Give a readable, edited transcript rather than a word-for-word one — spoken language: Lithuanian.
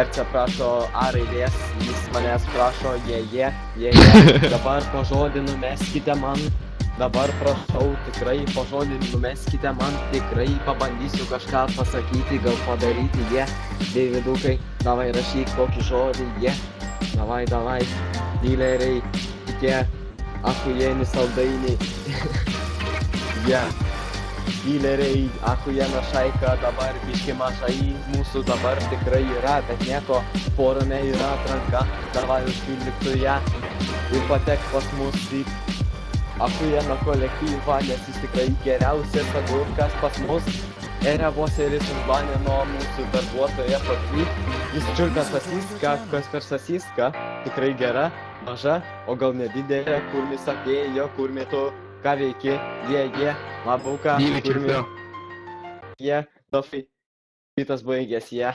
RC prašo A raidės, jis manęs prašo je. Dabar po žodį numeskite man. Dabar prašau, tikrai po žodį numeskite man. Tikrai pabandysiu kažką pasakyti, gal padaryti je. Deividukai, davai rašyk kokį žodį je. Davai, dileriai, tie achujeni saldainiai. Je. Dileriai, achujena šaika, dabar biški mažai, mūsų dabar tikrai yra, bet nieko, forume yra atranka, davai užpildyk tu ją ir patek pas mus į achujena kolektyvą, nes jis tikrai geriausias agurkas pas mus. Erevoseris užbanino mūsų darbuotoją pakly, jis čiulpia sasiską, kas per sasiską, tikrai gera, maža, o gal nedidelė, kur mi sakėjo, kur mi tu, ką veiki, je, labuka, kur mi, je, dofai, kitas baigės, je.